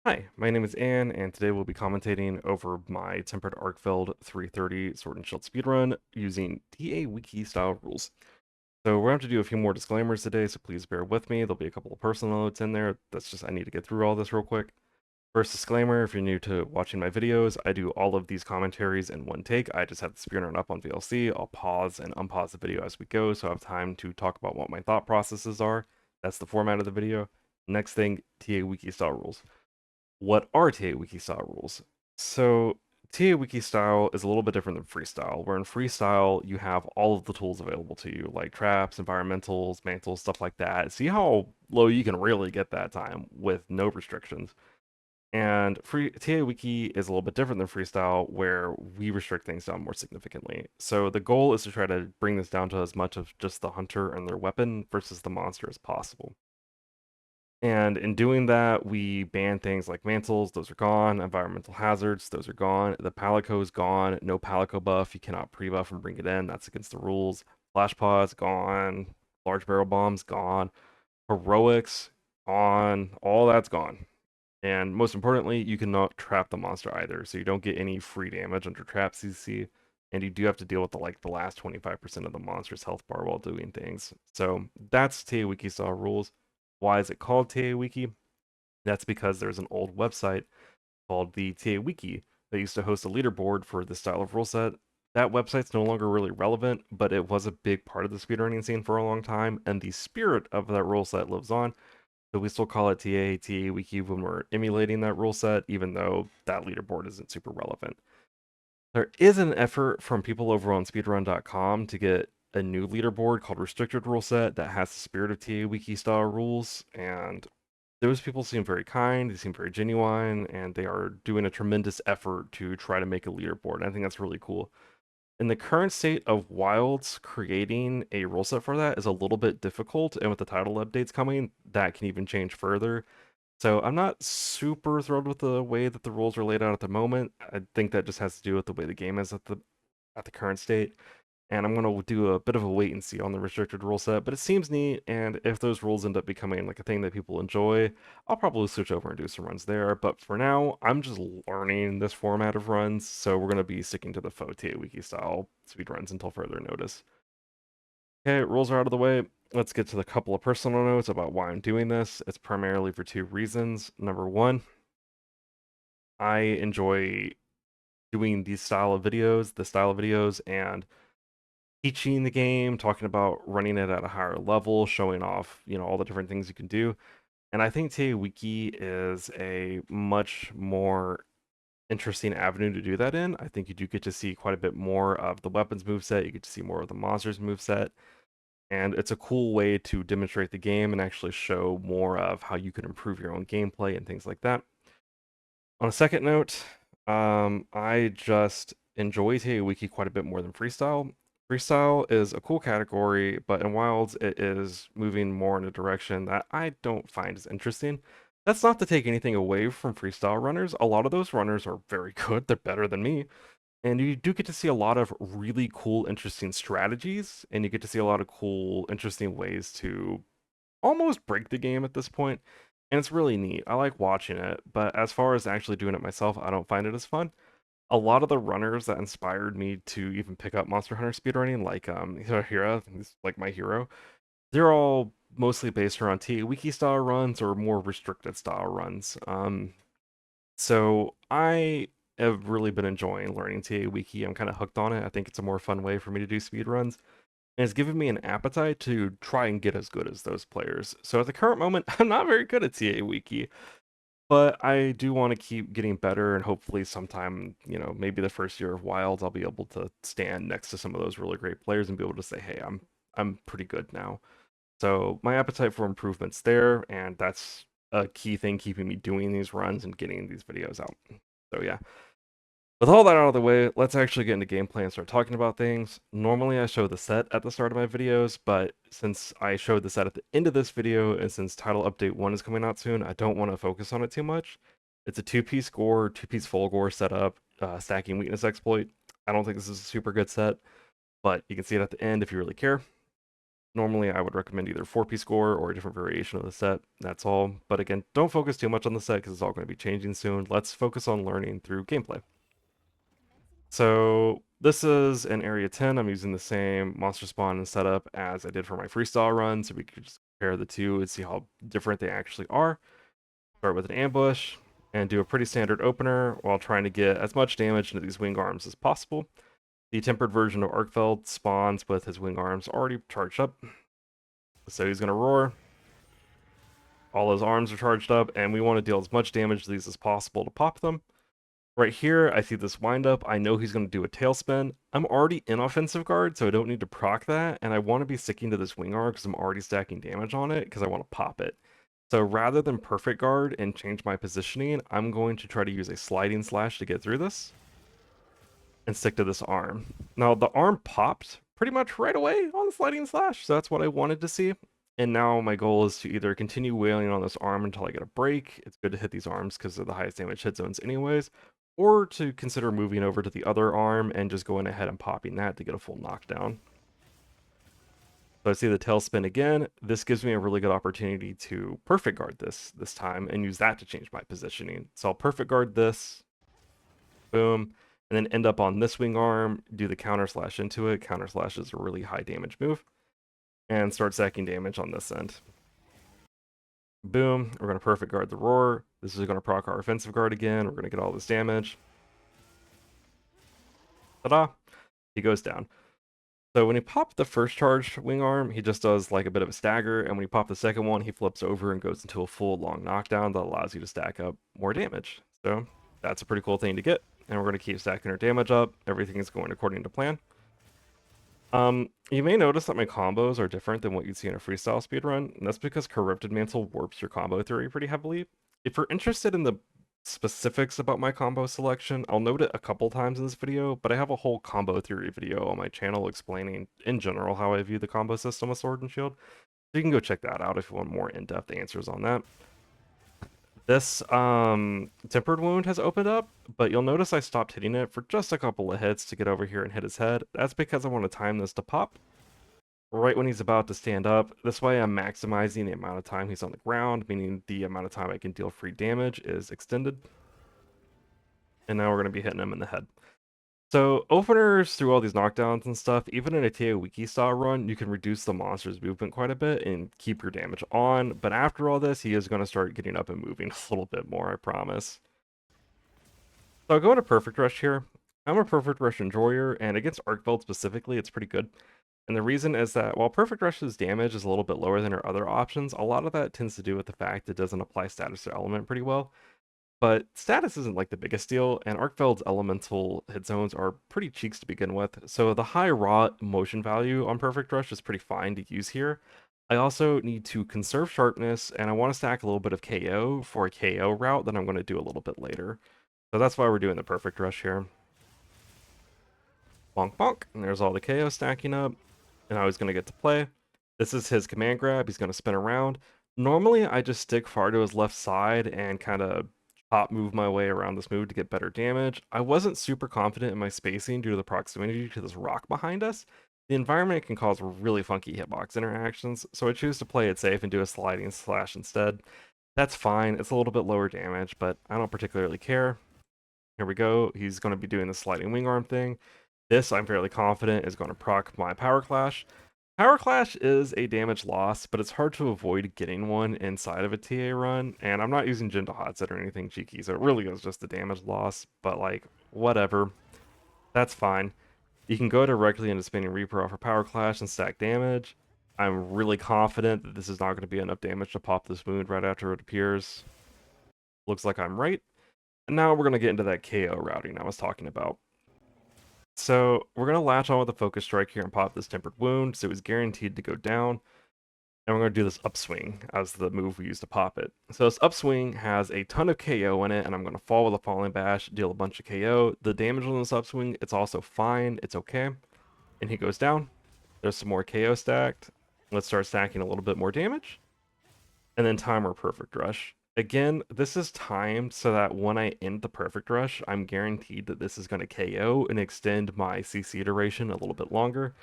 Hi, my name is Ann, and today we'll be commentating over my Tempered Arc Veld 330 Sword and Shield speedrun using TA Wiki style rules. So we're going to have to do a few more disclaimers today, so please bear with me. There'll be a couple of personal notes in there. That's just, I need to get through all this real quick. First disclaimer, if you're new to watching my videos, I do all of these commentaries in one take. I just have the speedrun up on VLC. I'll pause and unpause the video as we go, so I have time to talk about what my thought processes are. That's the format of the video. Next thing, TA Wiki style rules. What are TA Wiki style rules? So TA Wiki style is a little bit different than freestyle, where in freestyle you have all of the tools available to you, like traps, environmentals, mantles, stuff like that. See how low you can really get that time with no restrictions. And free TA Wiki is a little bit different than freestyle, where we restrict things down more significantly. So the goal is to try to bring this down to as much of just the hunter and their weapon versus the monster as possible. And in doing that, we ban things like mantles, those are gone. Environmental hazards, those are gone. The palico is gone. No palico buff. You cannot pre-buff and bring it in. That's against the rules. Flash pods, gone. Large barrel bombs, gone. Heroics, gone. All that's gone. And most importantly, you cannot trap the monster either. So you don't get any free damage under trap CC. And you do have to deal with the last 25% of the monster's health bar while doing things. So that's TA Wiki style rules. Why is it called TA Wiki? That's because there's an old website called the TA Wiki that used to host a leaderboard for this style of rule set. That website's no longer really relevant, but it was a big part of the speedrunning scene for a long time, and the spirit of that rule set lives on. So we still call it TA Wiki when we're emulating that rule set, even though that leaderboard isn't super relevant. There is an effort from people over on speedrun.com to get a new leaderboard called Restricted Rule Set that has the spirit of TA Wiki style rules, and those people seem very kind, they seem very genuine, and they are doing a tremendous effort to try to make a leaderboard. And I think that's really cool. In the current state of Wilds, creating a rule set for that is a little bit difficult, and with the title updates coming, that can even change further. So I'm not super thrilled with the way that the rules are laid out at the moment. I think that just has to do with the way the game is at the current state. And I'm going to do a bit of a wait and see on the restricted rule set, but it seems neat. And if those rules end up becoming like a thing that people enjoy, I'll probably switch over and do some runs there. But for now, I'm just learning this format of runs, so we're going to be sticking to the faux TA Wiki style speed runs until further notice. Okay, rules are out of the way. Let's get to the couple of personal notes about why I'm doing this. It's primarily for two reasons. Number one, I enjoy doing these style of videos, and teaching the game, talking about running it at a higher level, showing off, all the different things you can do. And I think TA Wiki is a much more interesting avenue to do that in. I think you do get to see quite a bit more of the weapons moveset, you get to see more of the monsters moveset, and it's a cool way to demonstrate the game and actually show more of how you can improve your own gameplay and things like that. On a second note, I just enjoy TA Wiki quite a bit more than freestyle. Freestyle is a cool category, but in Wilds, it is moving more in a direction that I don't find as interesting. That's not to take anything away from freestyle runners. A lot of those runners are very good, they're better than me. And you do get to see a lot of really cool, interesting strategies, and you get to see a lot of cool, interesting ways to almost break the game at this point, and it's really neat. I like watching it, but as far as actually doing it myself, I don't find it as fun. A lot of the runners that inspired me to even pick up Monster Hunter speedrunning, like Hira, he's like my hero, they're all mostly based around TA Wiki style runs or more restricted style runs. So I have really been enjoying learning TA Wiki. I'm kind of hooked on it. I think it's a more fun way for me to do speedruns, and it's given me an appetite to try and get as good as those players. So at the current moment, I'm not very good at TA Wiki, but I do want to keep getting better, and hopefully sometime, maybe the first year of Wilds, I'll be able to stand next to some of those really great players and be able to say, hey, I'm pretty good now. So my appetite for improvement's there, and that's a key thing keeping me doing these runs and getting these videos out. So yeah. With all that out of the way, let's actually get into gameplay and start talking about things. Normally I show the set at the start of my videos, but since I showed the set at the end of this video, and since Title Update 1 is coming out soon, I don't want to focus on it too much. It's a two-piece gore, two-piece full gore setup, stacking weakness exploit. I don't think this is a super good set, but you can see it at the end if you really care. Normally, I would recommend either 4P score or a different variation of the set. That's all. But again, don't focus too much on the set because it's all going to be changing soon. Let's focus on learning through gameplay. So this is an area 10. I'm using the same monster spawn and setup as I did for my freestyle run, so we could just compare the two and see how different they actually are. Start with an ambush and do a pretty standard opener while trying to get as much damage into these wing arms as possible. The tempered version of Arkfeld spawns with his wing arms already charged up. So he's going to roar. All his arms are charged up, and we want to deal as much damage to these as possible to pop them. Right here, I see this windup. I know he's going to do a tailspin. I'm already in offensive guard, so I don't need to proc that, and I want to be sticking to this wing arm because I'm already stacking damage on it because I want to pop it. So rather than perfect guard and change my positioning, I'm going to try to use a sliding slash to get through this and stick to this arm. Now, the arm popped pretty much right away on the sliding slash, so that's what I wanted to see. And now my goal is to either continue wailing on this arm until I get a break. It's good to hit these arms because they're the highest damage hit zones anyways, or to consider moving over to the other arm and just going ahead and popping that to get a full knockdown. So I see the tailspin again. This gives me a really good opportunity to perfect guard this time and use that to change my positioning. So I'll perfect guard this, boom, and then end up on this wing arm, do the counter slash into it. Counter slash is a really high damage move, and start stacking damage on this end. Boom, we're going to perfect guard the roar. This is going to proc our offensive guard again. We're going to get all this damage. Ta-da! He goes down. So when he popped the first charged wing arm, he just does like a bit of a stagger, and when you pop the second one, he flips over and goes into a full long knockdown that allows you to stack up more damage. So that's a pretty cool thing to get, and we're going to keep stacking our damage up. Everything is going according to plan. You may notice that my combos are different than what you'd see in a freestyle speedrun, and that's because Corrupted Mantle warps your combo theory pretty heavily. If you're interested in the specifics about my combo selection, I'll note it a couple times in this video, but I have a whole combo theory video on my channel explaining in general how I view the combo system of Sword and Shield. So you can go check that out if you want more in-depth answers on that. This tempered wound has opened up, but you'll notice I stopped hitting it for just a couple of hits to get over here and hit his head. That's because I want to time this to pop right when he's about to stand up. This way I'm maximizing the amount of time he's on the ground, meaning the amount of time I can deal free damage is extended. And now we're going to be hitting him in the head. So openers through all these knockdowns and stuff, even in a TA wiki style run, you can reduce the monster's movement quite a bit and keep your damage on. But after all this, he is going to start getting up and moving a little bit more, I promise. So I'll go into Perfect Rush here. I'm a Perfect Rush enjoyer, and against Arkfeld specifically, it's pretty good. And the reason is that while Perfect Rush's damage is a little bit lower than her other options, a lot of that tends to do with the fact it doesn't apply status to element pretty well. But status isn't like the biggest deal, and Arkfeld's elemental hit zones are pretty cheeks to begin with, so the high raw motion value on Perfect Rush is pretty fine to use here. I also need to conserve sharpness, and I want to stack a little bit of KO for a KO route that I'm going to do a little bit later. So that's why we're doing the Perfect Rush here. Bonk bonk, and there's all the KO stacking up, and now he's going to get to play. This is his command grab, he's going to spin around. Normally, I just stick far to his left side and kind of pop move my way around this move to get better damage. I wasn't super confident in my spacing due to the proximity to this rock behind us. The environment can cause really funky hitbox interactions, so I choose to play it safe and do a sliding slash instead. That's fine, it's a little bit lower damage, but I don't particularly care. Here we go, he's going to be doing the sliding wing arm thing. This, I'm fairly confident, is going to proc my Power Clash. Power Clash is a damage loss, but it's hard to avoid getting one inside of a TA run, and I'm not using Jin to hotset or anything cheeky, so it really is just a damage loss, but like, whatever. That's fine. You can go directly into spinning Reaper off for Power Clash and stack damage. I'm really confident that this is not going to be enough damage to pop this wound right after it appears. Looks like I'm right. And now we're going to get into that KO routing I was talking about. So we're going to latch on with a focus strike here and pop this tempered wound, so it's guaranteed to go down. And we're going to do this upswing as the move we use to pop it. So this upswing has a ton of KO in it, and I'm going to fall with a falling bash, deal a bunch of KO. The damage on this upswing, it's also fine, it's okay. And he goes down. There's some more KO stacked. Let's start stacking a little bit more damage. And then timer Perfect Rush. Again, this is timed so that when I end the Perfect Rush, I'm guaranteed that this is going to KO and extend my CC duration a little bit longer.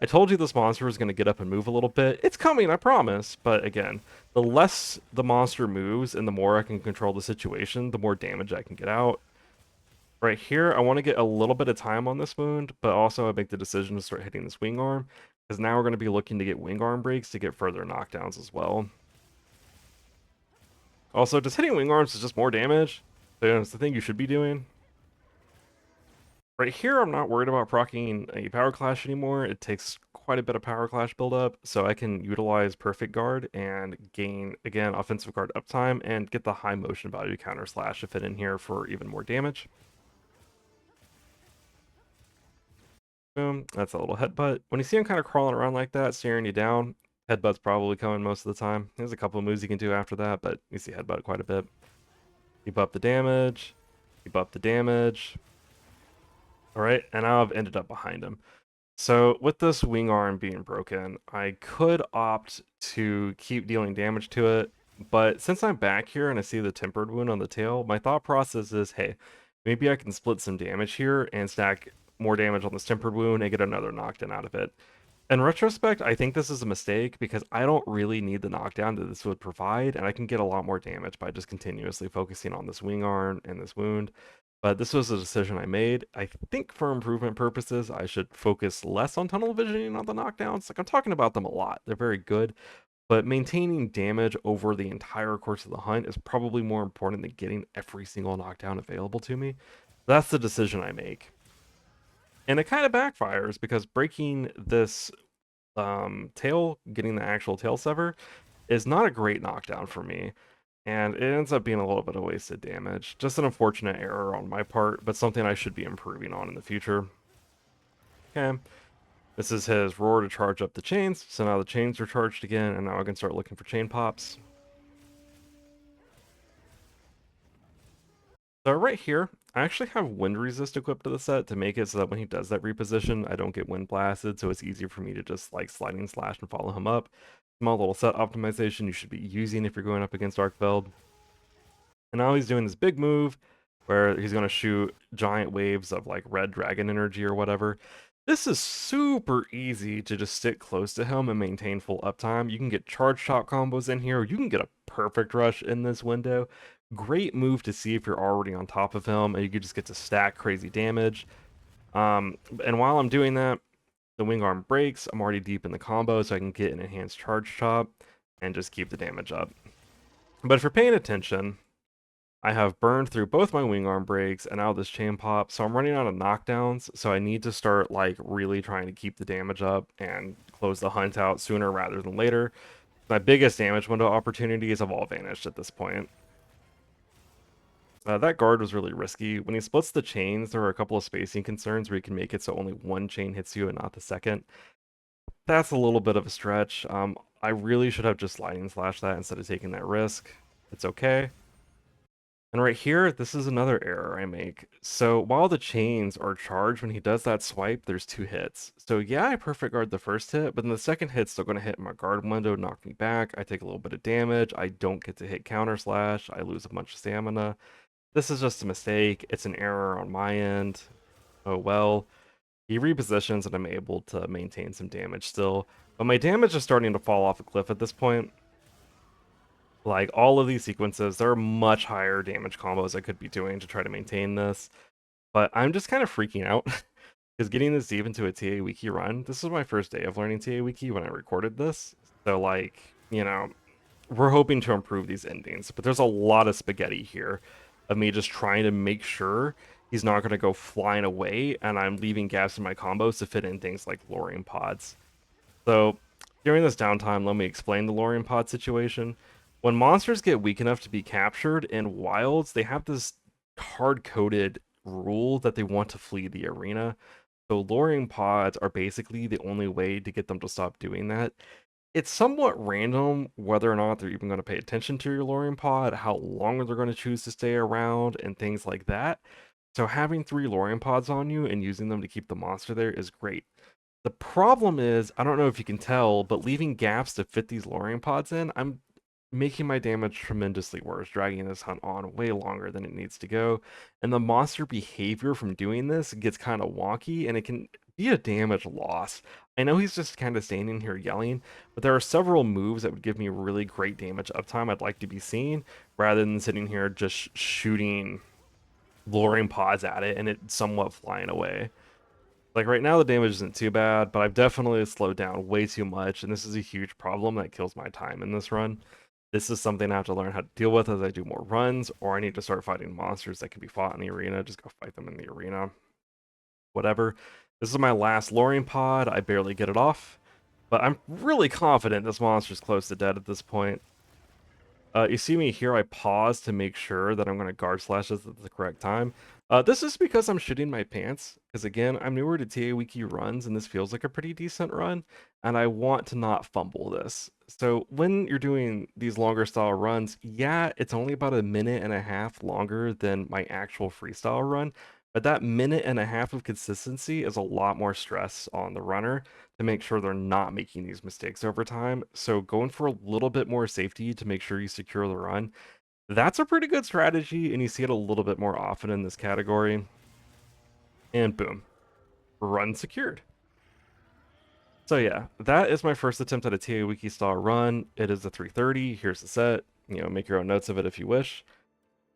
I told you this monster was going to get up and move a little bit. It's coming, I promise. But again, the less the monster moves and the more I can control the situation, the more damage I can get out. Right here, I want to get a little bit of time on this wound, but also I make the decision to start hitting this wing arm, because now we're going to be looking to get wing arm breaks to get further knockdowns as well. Also, just hitting wing arms is just more damage, so it's the thing you should be doing. Right here, I'm not worried about proccing a power clash anymore. It takes quite a bit of power clash buildup, so I can utilize perfect guard and gain, again, offensive guard uptime and get the high motion value counter slash to fit in here for even more damage. Boom, that's a little headbutt. When you see him kind of crawling around like that, staring you down, headbutt's probably coming most of the time. There's a couple of moves you can do after that, but you see headbutt quite a bit. Keep up the damage, keep up the damage. All right, and now I've ended up behind him. So with this wing arm being broken, I could opt to keep dealing damage to it, but since I'm back here and I see the tempered wound on the tail, my thought process is, hey, maybe I can split some damage here and stack more damage on this tempered wound and get another knockdown out of it. In retrospect, I think this is a mistake because I don't really need the knockdown that this would provide, and I can get a lot more damage by just continuously focusing on this wing arm and this wound. But this was a decision I made. I think for improvement purposes, I should focus less on tunnel visioning on the knockdowns. Like, I'm talking about them a lot. They're very good, but maintaining damage over the entire course of the hunt is probably more important than getting every single knockdown available to me. That's the decision I make. And it kind of backfires because breaking this tail, getting the actual tail sever, is not a great knockdown for me. And it ends up being a little bit of wasted damage. Just an unfortunate error on my part, but something I should be improving on in the future. Okay. This is his roar to charge up the chains. So now the chains are charged again, and now I can start looking for chain pops. So right here, I actually have wind resist equipped to the set to make it so that when he does that reposition, I don't get wind blasted, so it's easier for me to just like sliding slash and follow him up. Small little set optimization you should be using if you're going up against Veld. And now he's doing this big move where he's going to shoot giant waves of like red dragon energy or whatever. This is super easy to just stick close to him and maintain full uptime. You can get charge shot combos in here. You can get a perfect rush in this window. Great move to see if you're already on top of him and you can just get to stack crazy damage. And while I'm doing that, the wing arm breaks. I'm already deep in the combo, so I can get an enhanced charge chop and just keep the damage up. But if you're paying attention, I have burned through both my wing arm breaks and now this chain pop, so I'm running out of knockdowns, so I need to start like really trying to keep the damage up and close the hunt out sooner rather than later. My biggest damage window opportunities have all vanished at this point. That guard was really risky. When he splits the chains, there are a couple of spacing concerns where you can make it so only one chain hits you and not the second. That's a little bit of a stretch. I really should have just sliding slash that instead of taking that risk. It's okay. And right here, this is another error I make. So while the chains are charged, when he does that swipe, there's two hits. So yeah, I perfect guard the first hit, but then the second hit's still going to hit my guard window, knock me back. I take a little bit of damage. I don't get to hit counter slash. I lose a bunch of stamina. This is just a mistake. It's an error on my end. Oh well. He repositions and I'm able to maintain some damage still. But my damage is starting to fall off a cliff at this point. Like, all of these sequences, there are much higher damage combos I could be doing to try to maintain this. But I'm just kind of freaking out. Because getting this deep into a TA wiki run, this was my first day of learning TA wiki when I recorded this. So, like, you know, we're hoping to improve these endings. But there's a lot of spaghetti here of me just trying to make sure he's not going to go flying away. And I'm leaving gaps in my combos to fit in things like luring pods. So during this downtime, let me explain the Lorian pod situation. When monsters get weak enough to be captured in wilds, they have this hard-coded rule that they want to flee the arena. So luring pods are basically the only way to get them to stop doing that. It's somewhat random whether or not they're even going to pay attention to your luring pod, how long they're going to choose to stay around, and things like that. So having 3 luring pods on you and using them to keep the monster there is great. The problem is, I don't know if you can tell, but leaving gaps to fit these luring pods in, I'm making my damage tremendously worse, dragging this hunt on way longer than it needs to go. And the monster behavior from doing this gets kind of wonky, and it can be a damage loss. I know he's just kind of standing here yelling, but there are several moves that would give me really great damage uptime I'd like to be seeing, rather than sitting here just shooting luring pods at it and it somewhat flying away. Like right now, the damage isn't too bad, but I've definitely slowed down way too much, and this is a huge problem that kills my time in this run. This is something I have to learn how to deal with as I do more runs, or I need to start fighting monsters that can be fought in the arena. Just go fight them in the arena. Whatever. This is my last luring pod. I barely get it off, but I'm really confident this monster's close to dead at this point. You see me here, I pause to make sure that I'm going to guard slash this at the correct time. This is because I'm shitting my pants, because again, I'm newer to TA Wiki runs, and this feels like a pretty decent run, and I want to not fumble this. So when you're doing these longer style runs, yeah, it's only about a minute and a half longer than my actual freestyle run, but that minute and a half of consistency is a lot more stress on the runner to make sure they're not making these mistakes over time. So going for a little bit more safety to make sure you secure the run, that's a pretty good strategy, and you see it a little bit more often in this category. And boom, run secured. So yeah, that is my first attempt at a TA Wiki style run. It is a 330. Here's the set. Make your own notes of it if you wish.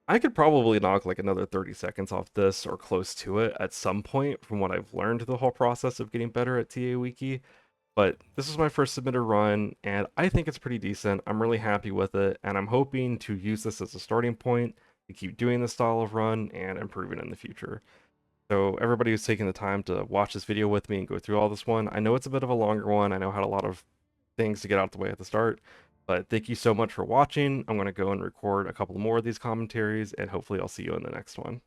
I could probably knock like another 30 seconds off this or close to it at some point from what I've learned the whole process of getting better at TA Wiki. But this is my first submitter run, and I think it's pretty decent. I'm really happy with it, and I'm hoping to use this as a starting point to keep doing this style of run and improving in the future. So everybody who's taking the time to watch this video with me and go through all this one, I know it's a bit of a longer one. I know I had a lot of things to get out the way at the start, but thank you so much for watching. I'm going to go and record a couple more of these commentaries, and hopefully I'll see you in the next one.